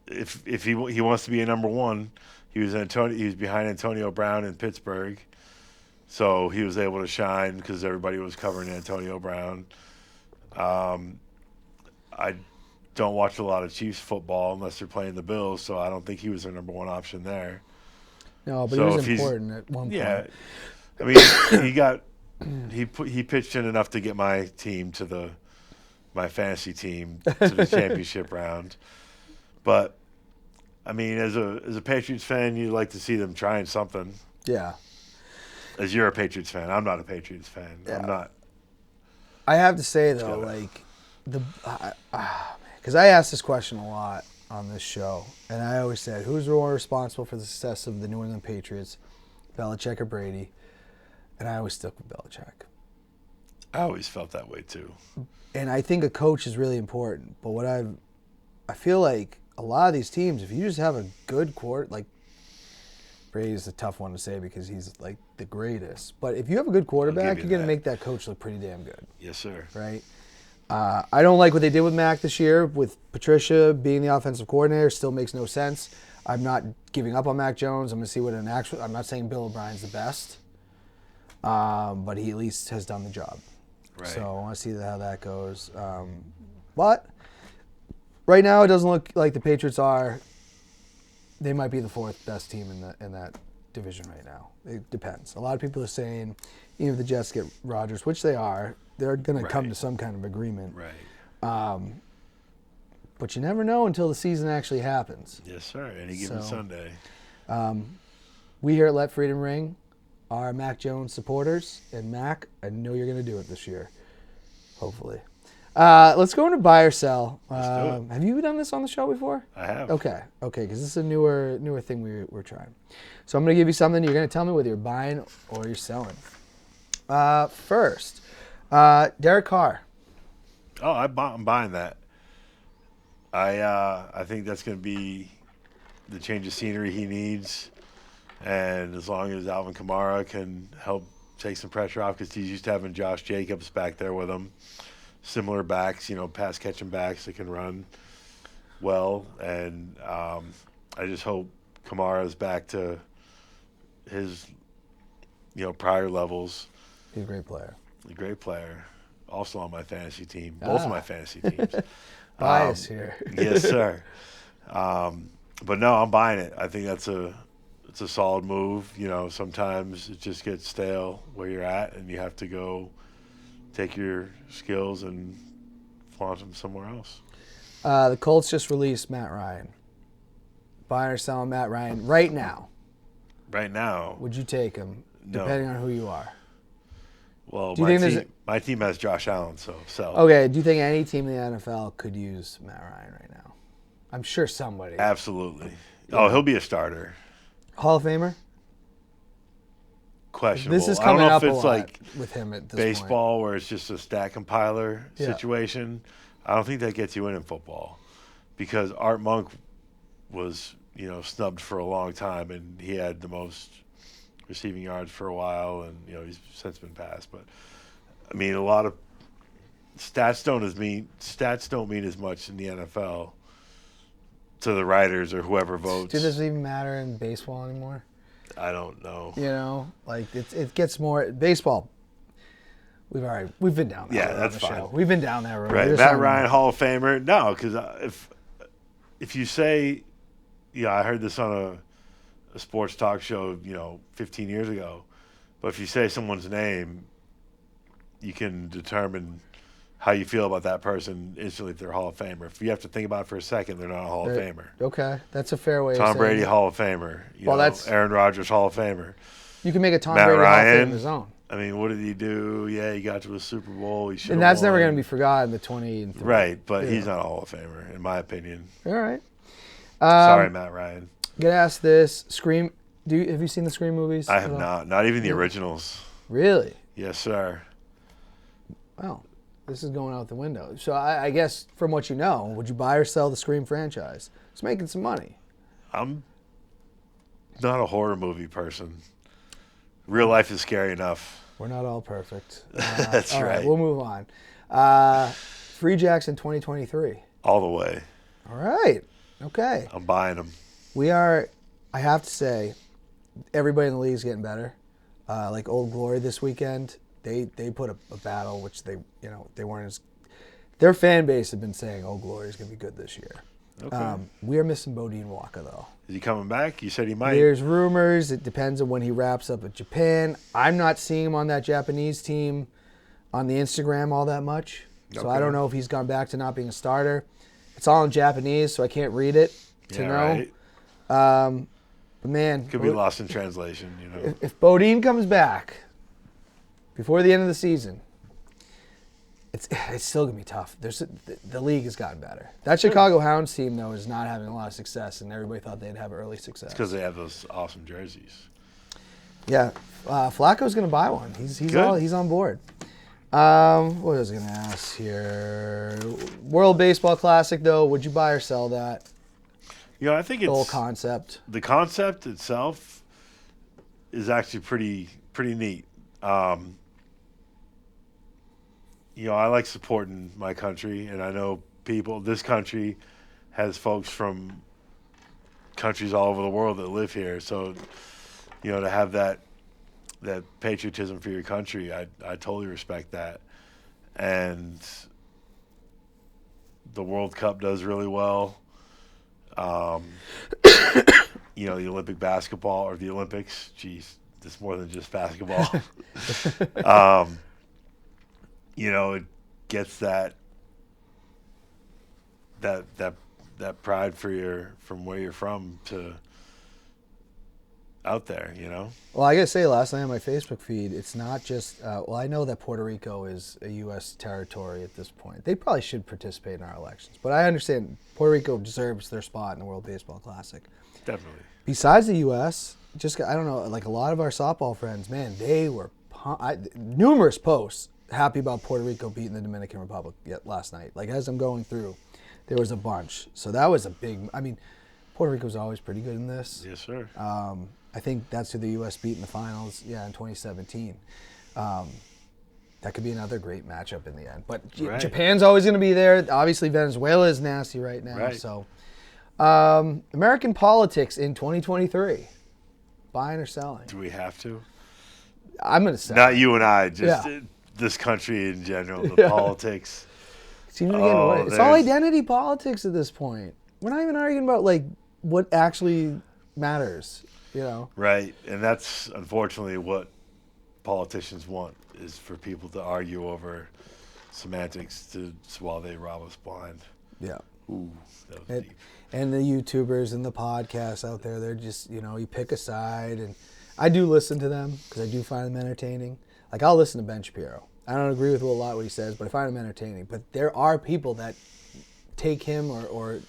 If he wants to be a number 1, he was behind Antonio Brown in Pittsburgh, so he was able to shine because everybody was covering Antonio Brown. I don't watch a lot of Chiefs football unless they're playing the Bills, so I don't think he was their number 1 option there. No, but he was important at one point. Yeah, I mean, he pitched in enough to get my team to my fantasy team to the championship round. But I mean, as a Patriots fan, you like to see them trying something. Yeah. As you're a Patriots fan, I'm not a Patriots fan. Yeah. I'm not. I have to say though, because I ask this question a lot on this show, and I always said, who's more responsible for the success of the New England Patriots, Belichick or Brady? And I always stuck with Belichick. I always felt that way too. And I think a coach is really important. But I feel like a lot of these teams, if you just have a good like Brady's a tough one to say because he's like the greatest. But if you have a good quarterback, you're going to make that coach look pretty damn good. Yes, sir. Right? I don't like what they did with Mac this year, with Patricia being the offensive coordinator. Still makes no sense. I'm not giving up on Mac Jones. I'm going to see what I'm not saying Bill O'Brien's the best, but he at least has done the job. Right. So I want to see how that goes. But right now, it doesn't look like the Patriots are. They might be the 4th best team in that division right now. It depends. A lot of people are saying, even if the Jets get Rodgers, which they are, they're going to come to some kind of agreement. Right. But you never know until the season actually happens. Yes, sir. Any given Sunday. We here at Let Freedom Ring are Mac Jones supporters. And Mac, I know you're going to do it this year. Hopefully. Let's go into buy or sell. Let's do it. Have you done this on the show before? I have. Okay, because this is a newer thing we're trying. So I'm going to give you something. You're going to tell me whether you're buying or you're selling. First, Derek Carr. Oh, I'm buying that. I think that's going to be the change of scenery he needs, and as long as Alvin Kamara can help take some pressure off, because he's used to having Josh Jacobs back there with him, similar backs, pass catching backs that can run well, and I just hope Kamara is back to his prior levels. He's a great player. A great player. Also on my fantasy team. Both of my fantasy teams. Bias here. Yes, sir. But no, I'm buying it. I think it's a solid move. Sometimes it just gets stale where you're at, and you have to go take your skills and flaunt them somewhere else. The Colts just released Matt Ryan. Buying or selling Matt Ryan right now? Right now. Would you take him, No. depending on who you are? Well, my team has Josh Allen, so sell. Okay, do you think any team in the NFL could use Matt Ryan right now? I'm sure somebody. Absolutely. Oh, he'll be a starter. Hall of Famer? questionable. This is I don't coming know up if a it's lot like with him at this baseball where it's just a stat compiler Yeah. situation. I don't think that gets you in football because Art Monk was, snubbed for a long time, and he had the most receiving yards for a while, and he's since been passed. But I mean, a lot of stats don't mean as much in the NFL to the writers or whoever votes. Does it even matter in baseball anymore? I don't know. It gets more baseball. We've been down that road. Yeah, that's on the fine. show. We've been down that road. Right, We're Matt Ryan, Hall of Famer. No, because if you say, I heard this on a sports talk show, 15 years ago. But if you say someone's name, you can determine how you feel about that person instantly if they're a Hall of Famer. If you have to think about it for a second, they're not a Hall of Famer. Okay, that's a fair way. Tom of Brady, saying Hall of Famer. That's Aaron Rodgers, Hall of Famer. You can make a Tom Matt Brady Ryan, Hall of Fame of his own. I mean, what did he do? Yeah, he got to a Super Bowl. He should. And that's never going to be forgotten. The 20 and 3. Right, but he's not a Hall of Famer in my opinion. All right. Sorry, Matt Ryan. Gonna ask this. Scream. Have you seen the Scream movies? I have not. Not even the originals. Really? Yes, sir. Well, this is going out the window. So I guess from what you know, would you buy or sell the Scream franchise? It's making some money. I'm not a horror movie person. Real life is scary enough. We're not all perfect. That's all right. We'll move on. Free Jacks in 2023. All the way. All right. Okay. I'm buying them. We are, I have to say, everybody in the league is getting better. Like Old Glory this weekend, they put a battle, which they weren't as, their fan base had been saying Old Glory is going to be good this year. Okay. We are missing Bodine Walker, though. Is he coming back? You said he might. There's rumors. It depends on when he wraps up at Japan. I'm not seeing him on that Japanese team on the Instagram all that much. So I don't know if he's gone back to not being a starter. It's all in Japanese, so I can't read it to know. Right. But man, could be lost in translation. If Bodine comes back before the end of the season, it's still gonna be tough. The league has gotten better. That Chicago Hounds team though is not having a lot of success, and everybody thought they'd have early success. It's because they have those awesome jerseys. Yeah, Flacco's gonna buy one. He's on board. What was I gonna ask here? World Baseball Classic though, would you buy or sell that? I think it's the whole concept. The concept itself is actually pretty neat. I like supporting my country, and I know this country has folks from countries all over the world that live here. So, to have that patriotism for your country, I totally respect that. And the World Cup does really well. The Olympic basketball or the Olympics, geez, it's more than just basketball. It gets that pride from where you're from to out there, Well, I gotta say, last night on my Facebook feed, it's not just. I know that Puerto Rico is a U.S. territory at this point. They probably should participate in our elections, but I understand Puerto Rico deserves their spot in the World Baseball Classic. Definitely. Besides the U.S., I don't know, like a lot of our softball friends, man, they were numerous posts happy about Puerto Rico beating the Dominican Republic last night. Like as I'm going through, there was a bunch. So that was a big. I mean, Puerto Rico's always pretty good in this. Yes, sir. I think that's who the U.S. beat in the finals, in 2017. That could be another great matchup in the end. But right. Japan's always going to be there. Obviously, Venezuela is nasty right now. Right. So, American politics in 2023, buying or selling? Do we have to? I'm going to sell. Not you and I, just this country in general, the politics. It's all identity politics at this point. We're not even arguing about what actually matters. Right, and that's unfortunately what politicians want, is for people to argue over semantics while they rob us blind. Yeah. Ooh, that was deep. And the YouTubers and the podcasts out there, they're just, you pick a side, and I do listen to them because I do find them entertaining. Like, I'll listen to Ben Shapiro. I don't agree with a lot what he says, but I find him entertaining. But there are people that take him or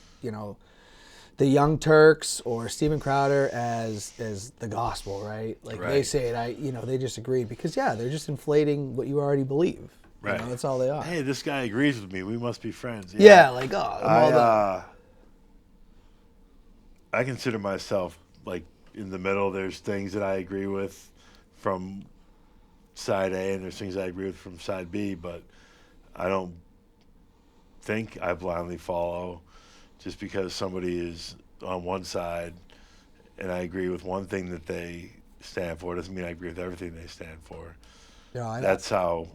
the Young Turks or Steven Crowder as the gospel, right? Like they say it, they just agree because they're just inflating what you already believe. Right. That's all they are. Hey, this guy agrees with me. We must be friends. Yeah, I consider myself like in the middle. There's things that I agree with from side A, and there's things I agree with from side B, but I don't think I blindly follow just because somebody is on one side and I agree with one thing that they stand for doesn't mean I agree with everything they stand for. Yeah, that's how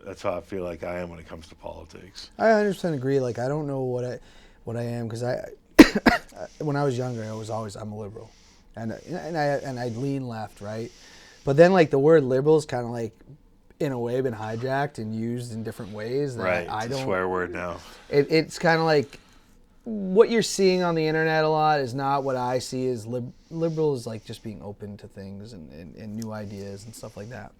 I feel like I am when it comes to politics. I 100% agree. Like I don't know what I am because when I was younger I'm a liberal, and I lean left, right? But then like the word liberal is kind of like in a way been hijacked and used in different ways. That I don't. Swear word now. It's kind of like what you're seeing on the internet a lot is not what I see as liberal is like just being open to things and new ideas and stuff like that.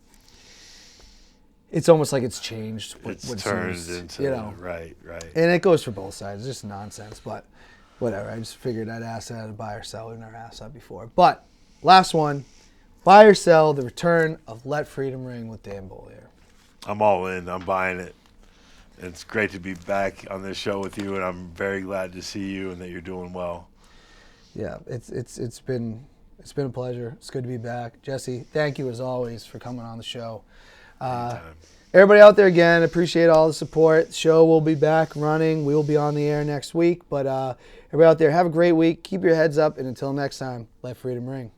It's almost like it's changed. It's turned into right. And it goes for both sides. It's just nonsense, but whatever. I just figured I'd ask that to buy or sell. We've never asked that before. But last one, buy or sell the return of Let Freedom Ring with Dan Bollier. I'm all in. I'm buying it. It's great to be back on this show with you, and I'm very glad to see you and that you're doing well. Yeah, it's been a pleasure. It's good to be back. Jesse, thank you as always for coming on the show. Everybody out there, again, appreciate all the support. The show will be back running. We will be on the air next week. But everybody out there, have a great week. Keep your heads up. And until next time, let freedom ring.